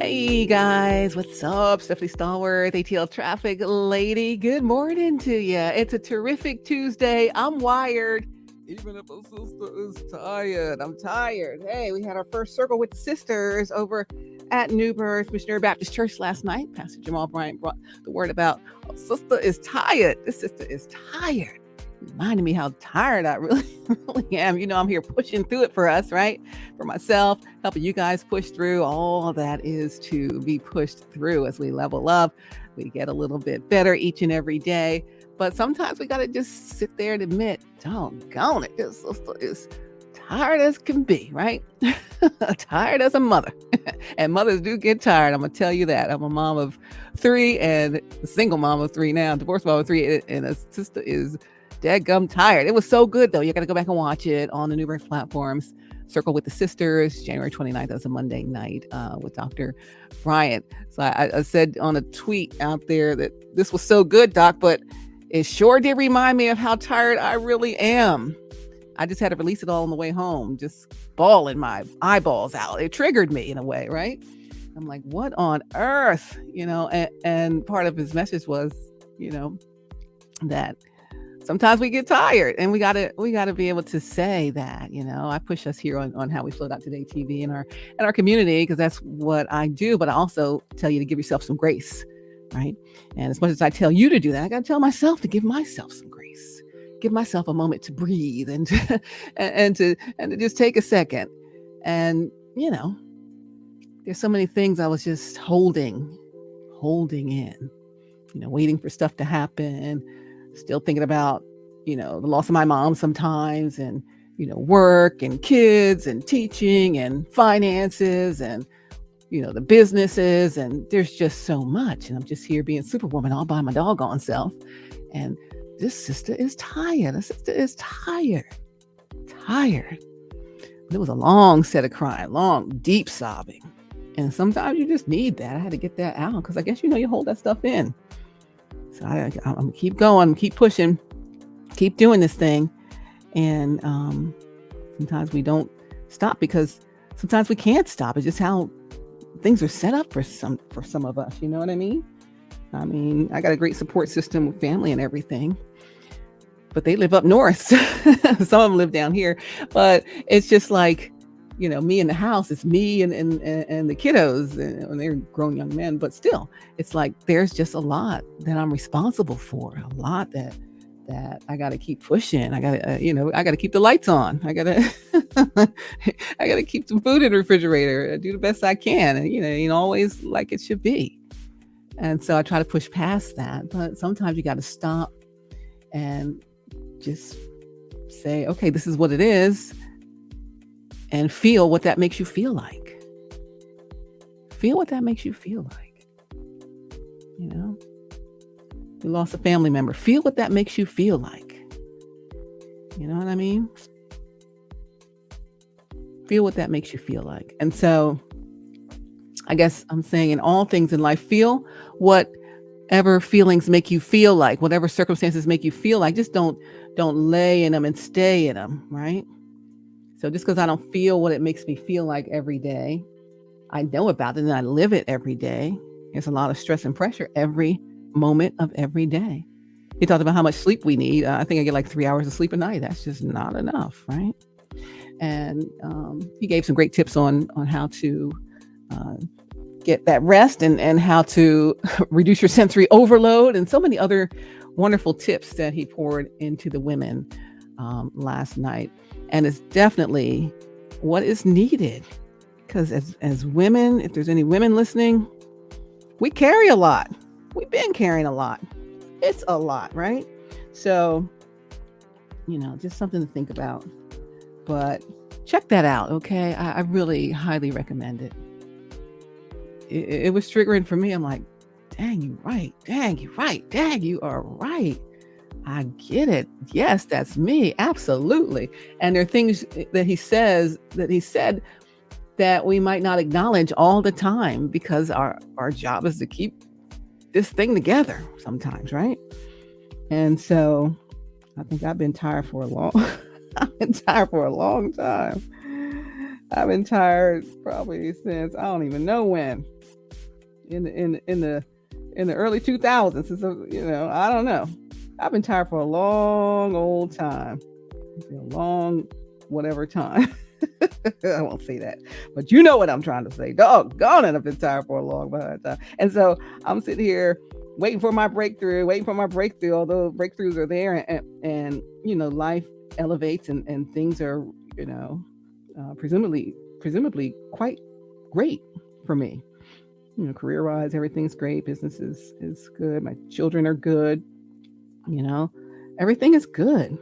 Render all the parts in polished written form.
Hey guys, what's up? Stephanie Stallworth, ATL Traffic Lady. Good morning to you. It's a terrific Tuesday. I'm wired, even if a sister is tired. I'm tired. Hey, we had our first circle with the sisters over at New Birth Missionary Baptist Church last night. Pastor Jamal Bryant brought the word about sister is tired. This sister is tired. Reminding me how tired I really, really am. I'm here pushing through it for us, right? For myself, helping you guys push through. All that is to be pushed through as we level up. We get a little bit better each and every day. But sometimes we got to just sit there and admit, doggone it, this sister is tired as can be, right? Tired as a mother. And mothers do get tired. I'm going to tell you that. I'm a mom of 3 and a single mom of 3 now, divorced mom of 3, and a sister is dadgum tired. It was so good, though. You got to go back and watch it on the New Birth platforms. Circle with the Sisters, January 29th. That was a Monday night with Dr. Bryant. So I said on a tweet out there that this was so good, Doc, but it sure did remind me of how tired I really am. I just had to release it all on the way home, just bawling my eyeballs out. It triggered me in a way, right? I'm like, what on earth? And part of his message was, that sometimes we get tired, and we gotta be able to say that. I push us here on HowWeFlow.Today TV in our community, because that's what I do. But I also tell you to give yourself some grace, right? And as much as I tell you to do that, I gotta tell myself to give myself some grace, give myself a moment to breathe and to, and to just take a second. And there's so many things I was just holding in, waiting for stuff to happen. Still thinking about, the loss of my mom sometimes, and, work and kids and teaching and finances and, the businesses. And there's just so much. And I'm just here being Superwoman all by my doggone self. And this sister is tired. This sister is tired. It was a long set of crying, long, deep sobbing. And sometimes you just need that. I had to get that out, because I guess, you hold that stuff in. So I'm going to keep going, keep pushing, keep doing this thing. And sometimes we don't stop, because sometimes we can't stop. It's just how things are set up for some of us. You know what I mean? I got a great support system with family and everything, but they live up north. Some of them live down here, but it's just like, me in the house. It's me and the kiddos, and they're grown young men. But still, it's like there's just a lot that I'm responsible for. A lot that I got to keep pushing. I got to, I got to keep the lights on. I got to, I got to keep some food in the refrigerator. I do the best I can, and ain't always like it should be. And so I try to push past that. But sometimes you got to stop and just say, okay, this is what it is. And feel what that makes you feel like. Feel what that makes you feel like. You lost a family member. Feel what that makes you feel like. You know what I mean? Feel what that makes you feel like. And so I guess I'm saying, in all things in life, feel whatever feelings make you feel like, whatever circumstances make you feel like. Just don't lay in them and stay in them, right? So just because I don't feel what it makes me feel like every day, I know about it and I live it every day. There's a lot of stress and pressure every moment of every day. He talked about how much sleep we need. I think I get like 3 hours of sleep a night. That's just not enough, right? And he gave some great tips on how to get that rest, and how to reduce your sensory overload, and so many other wonderful tips that he poured into the women last night. And it's definitely what is needed, because as women, if there's any women listening, we carry a lot. We've been carrying a lot. It's a lot, right? So, just something to think about. But check that out, okay? I really highly recommend it. It was triggering for me. I'm like, dang, you right. Dang, you right. Dang, you are right. I get it. Yes, that's me. Absolutely. And there are things that he said that we might not acknowledge all the time, because our job is to keep this thing together sometimes, right? And so I think I've been tired for a long time. I've been tired probably since I don't even know when. in the early 2000s. So, I don't know. I've been tired for a long old time. A long whatever time. I won't say that, but you know what I'm trying to say. Doggone it, I've been tired for a long time. And so I'm sitting here waiting for my breakthrough, although breakthroughs are there, and life elevates, and things are, you know, presumably quite great for me. Career wise, everything's great. Business is good. My children are good. You know, everything is good.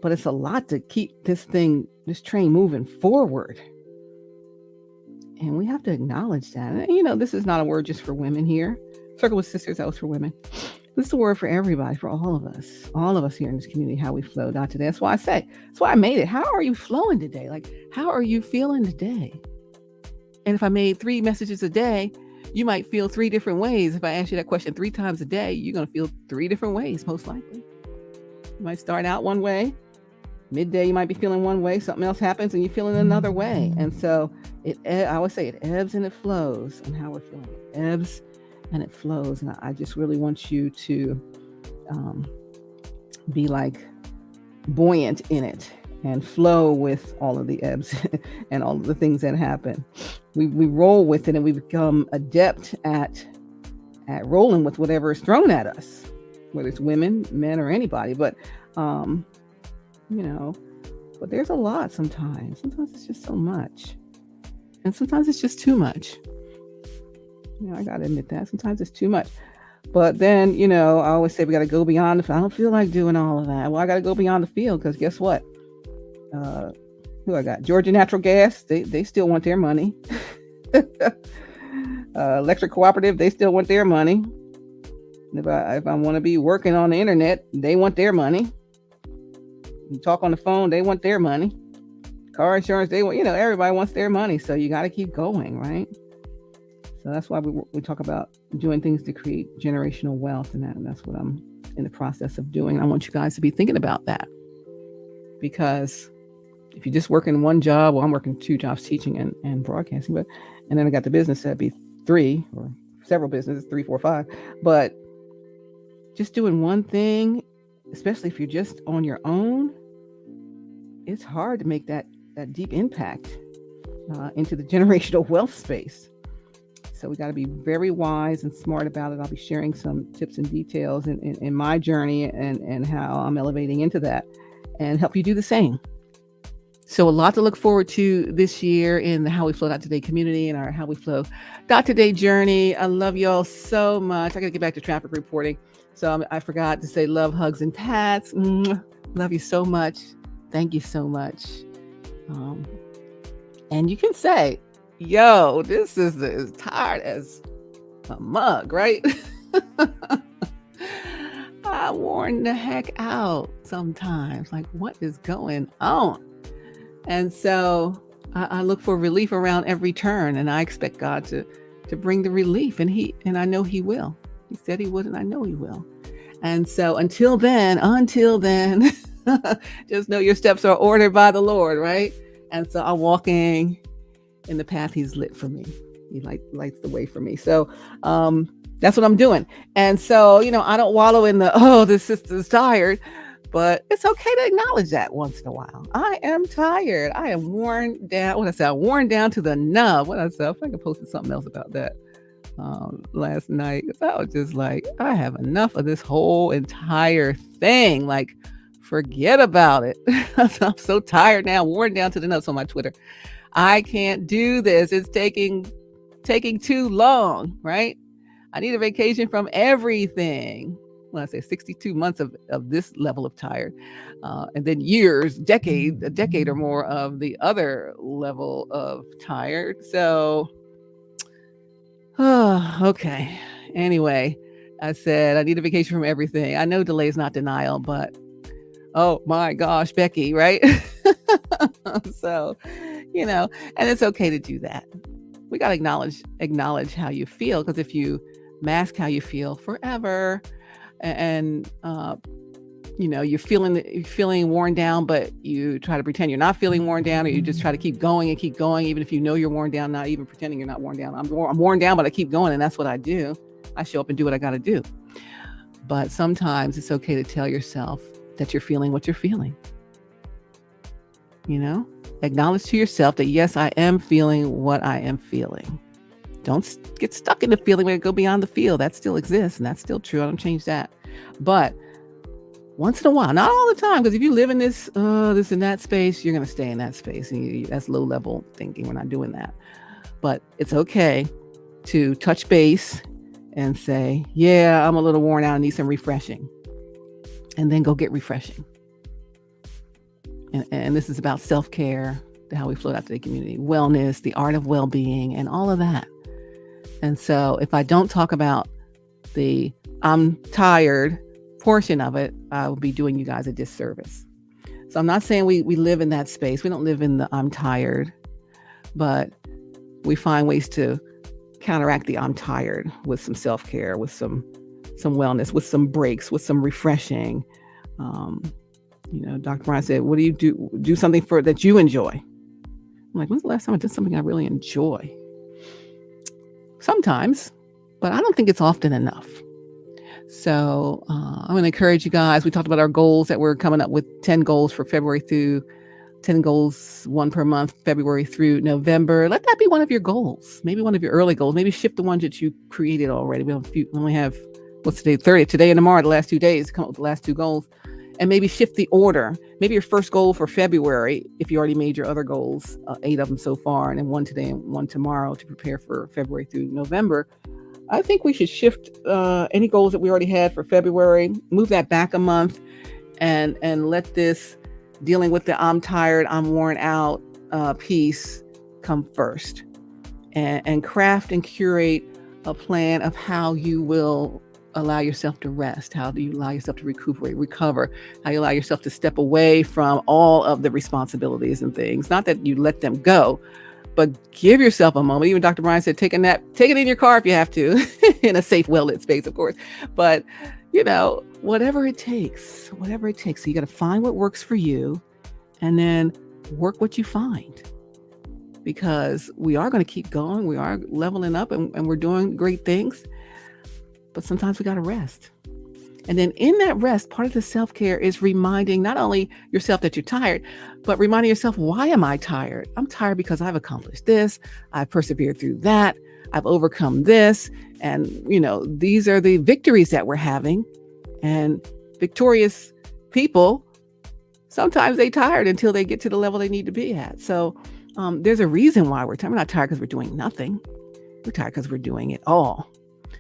But it's a lot to keep this train moving forward. And we have to acknowledge that. And, this is not a word just for women here. Circle with Sisters, that was for women. This is a word for everybody, for all of us here in this community, HowWeFlow.Today. That's why I made it. How are you flowing today? Like, how are you feeling today? And if I made 3 messages a day, you might feel 3 different ways. If I ask you that question 3 times a day, you're going to feel 3 different ways, most likely. You might start out one way. Midday, you might be feeling one way. Something else happens and you're feeling another way. And so I always say it ebbs and it flows on how we're feeling. It ebbs and it flows. And I just really want you to be like buoyant in it and flow with all of the ebbs and all of the things that happen. We roll with it, and we become adept at rolling with whatever is thrown at us, whether it's women, men, or anybody. But but there's a lot sometimes. Sometimes it's just so much. And sometimes it's just too much. I got to admit that. Sometimes it's too much. But then, I always say we got to go beyond I don't feel like doing all of that. Well, I got to go beyond the field, because guess what? Who I got? Georgia Natural Gas. They still want their money. Electric Cooperative. They still want their money. If I want to be working on the internet, they want their money. You talk on the phone, they want their money. Car insurance, they want, everybody wants their money. So you got to keep going, right? So that's why we talk about doing things to create generational wealth. And that's what I'm in the process of doing. I want you guys to be thinking about that. Because if you just work in one job, well, I'm working 2 jobs, teaching and broadcasting, and then I got the business, that'd be 3 or several businesses, 3, 4, 5. But just doing one thing, especially if you're just on your own, it's hard to make that deep impact into the generational wealth space. So we got to be very wise and smart about it. I'll be sharing some tips and details in my journey and how I'm elevating into that, and help you do the same. So a lot to look forward to this year in the HowWeFlow.Today community and our HowWeFlow.Today journey. I love y'all so much. I got to get back to traffic reporting. So I forgot to say love, hugs, and pats. Love you so much. Thank you so much. And you can say, yo, this is as tired as a mug, right? I worn the heck out sometimes. Like, what is going on? And so I look for relief around every turn, and I expect God to bring the relief, and I know He will. He said He would, and I know He will. And so until then, just know your steps are ordered by the Lord, right? And so I'm walking in the path He's lit for me. He lights the way for me. So that's what I'm doing. And so, I don't wallow in this sister's tired, but it's okay to acknowledge that once in a while. I am tired. I am worn down. What I say? I'm worn down to the nub. What I said? I think I posted something else about that last night. I was just like, I have enough of this whole entire thing. Like, forget about it. I'm so tired now, worn down to the nuts on my Twitter. I can't do this. It's taking too long, right? I need a vacation from everything. When I say 62 months of this level of tired, and then a decade or more of the other level of tired. So, okay. Anyway, I said I need a vacation from everything. I know delay is not denial, but oh my gosh, Becky, right? So, and it's okay to do that. We got to acknowledge how you feel, because if you mask how you feel forever and you're feeling worn down, but you try to pretend you're not feeling worn down, or you just try to keep going and keep going, even if you know you're worn down, not even pretending you're not worn down. I'm worn down, but I keep going, and that's what I do. I show up and do what I got to do. But sometimes it's okay to tell yourself that you're feeling what you're feeling. Acknowledge to yourself that, yes, I am feeling what I am feeling. Don't get stuck in the feeling. Where go beyond the feel. That still exists, and that's still true. I don't change that. But once in a while, not all the time, because if you live in this and that space, you're going to stay in that space. And that's low level thinking. We're not doing that. But it's okay to touch base and say, yeah, I'm a little worn out. I need some refreshing. And then go get refreshing. And this is about self-care, the How We Flow.Today community, wellness, the art of well-being, and all of that. And so if I don't talk about the I'm tired portion of it, I will be doing you guys a disservice. So I'm not saying we live in that space. We don't live in the I'm tired, but we find ways to counteract the I'm tired with some self-care, with some wellness, with some breaks, with some refreshing. Dr. Brian said, what do you do? Do something that you enjoy. I'm like, when's the last time I did something I really enjoy? Sometimes, but I don't think it's often enough. So I'm going to encourage you guys. We talked about our goals that we're coming up with 10 goals for February through 10 goals, one per month, February through November. Let that be one of your goals. Maybe one of your early goals. Maybe shift the ones that you created already. We only have, what's today? 30th. Today and tomorrow, the last 2 days, to come up with the last 2 goals. And maybe shift the order. Maybe your first goal for February, if you already made your other goals, 8 of them so far, and then 1 today and 1 tomorrow to prepare for February through November. I think we should shift any goals that we already had for February, move that back a month, and let this dealing with the I'm tired, I'm worn out piece come first. And craft and curate a plan of how you will allow yourself to rest. How do you allow yourself to recuperate, recover? How you allow yourself to step away from all of the responsibilities and things. Not that you let them go, but give yourself a moment. Even Dr. Brian said, take a nap, take it in your car if you have to, in a safe, well-lit space, of course. But, whatever it takes. So you got to find what works for you and then work what you find. Because we are going to keep going. We are leveling up and we're doing great things. But sometimes we got to rest. And then in that rest, part of the self-care is reminding not only yourself that you're tired, but reminding yourself, why am I tired? I'm tired because I've accomplished this. I've persevered through that. I've overcome this. And, these are the victories that we're having. And victorious people, sometimes they tired until they get to the level they need to be at. So there's a reason why we're tired. We're not tired because we're doing nothing. We're tired because we're doing it all.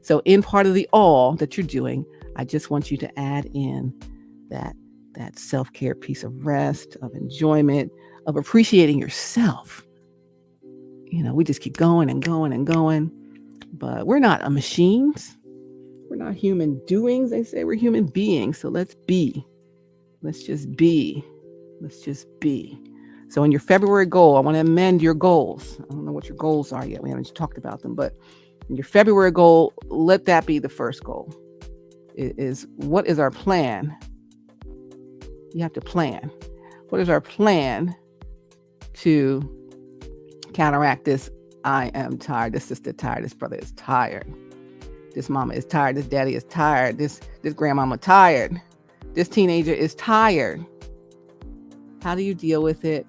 So in part of the all that you're doing, I just want you to add in that self-care piece of rest, of enjoyment, of appreciating yourself. We just keep going and going and going, but we're not machines. We're not human doings. They say we're human beings. So let's be. Let's just be. Let's just be. So in your February goal, I want to amend your goals. I don't know what your goals are yet. We haven't talked about them, but your February goal, let that be the first goal. What is our plan? You have to plan. What is our plan to counteract this? I am tired. This sister tired. This brother is tired. This mama is tired. This daddy is tired. This grandmama tired. This teenager is tired. How do you deal with it?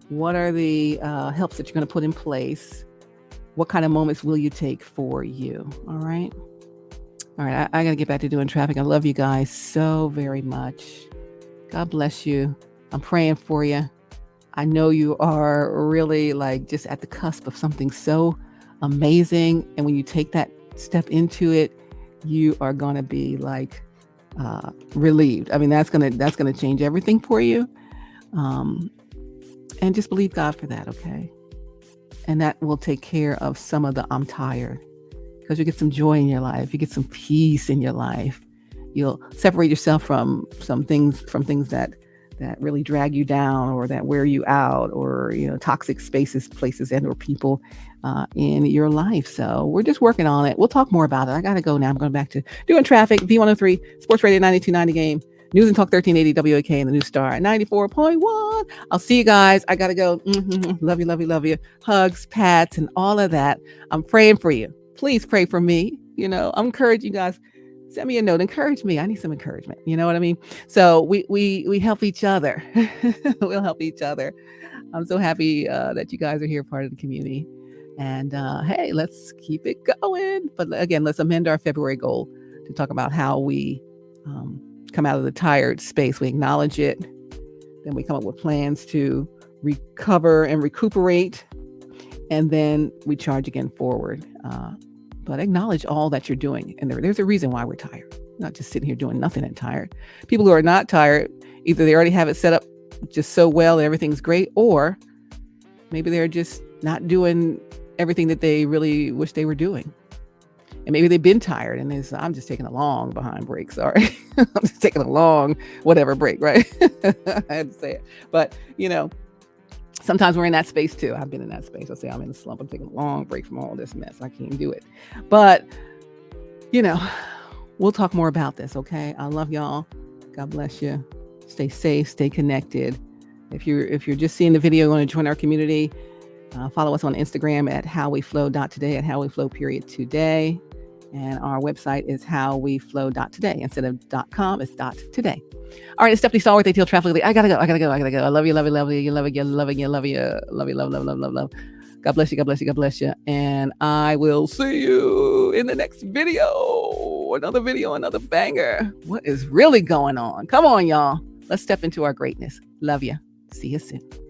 What are the helps that you're going to put in place? What kind of moments will you take for you? All right. I got to get back to doing traffic. I love you guys so very much. God bless you. I'm praying for you. I know you are really just at the cusp of something so amazing. And when you take that step into it, you are going to be relieved. I mean, that's going to change everything for you. And just believe God for that. Okay. And that will take care of some of the I'm tired, because you get some joy in your life. You get some peace in your life. You'll separate yourself from things that really drag you down or that wear you out, or, toxic spaces, places, and or people in your life. So we're just working on it. We'll talk more about it. I got to go now. I'm going back to doing traffic. V103 Sports Radio 92.9 The Game. News and Talk 1380 WAK and the New Star at 94.1. I'll see you guys. I got to go. Love you, love you, love you. Hugs, pats, and all of that. I'm praying for you. Please pray for me. I'm encouraging you guys. Send me a note. Encourage me. I need some encouragement. You know what I mean? So we help each other. We'll help each other. I'm so happy that you guys are here, part of the community. And hey, let's keep it going. But again, let's amend our February goal to talk about how we come out of the tired space. We acknowledge it. Then we come up with plans to recover and recuperate. And then we charge again forward. But acknowledge all that you're doing. And there's a reason why we're tired. Not just sitting here doing nothing and tired. People who are not tired, either they already have it set up just so well that everything's great, or maybe they're just not doing everything that they really wish they were doing. And maybe they've been tired and I'm just taking a long behind break. Sorry. I'm just taking a long whatever break, right? I had to say it. But, sometimes we're in that space too. I've been in that space. I say I'm in a slump. I'm taking a long break from all this mess. I can't do it. But, we'll talk more about this, okay? I love y'all. God bless you. Stay safe, stay connected. If you're just seeing the video, you want to join our community, follow us on Instagram at HowWeFlow.Today, at HowWeFlow.Today. And our website is HowWeFlow.Today. Instead of .com, it's .today. All right, it's Stephanie Stallworth, ATL Traffic Lady. I gotta go. I love you, love you, love you. You love you, love you, love you, love you, love. God bless you, God bless you, God bless you. And I will see you in the next video. Another banger. What is really going on? Come on, y'all. Let's step into our greatness. Love you. See you soon.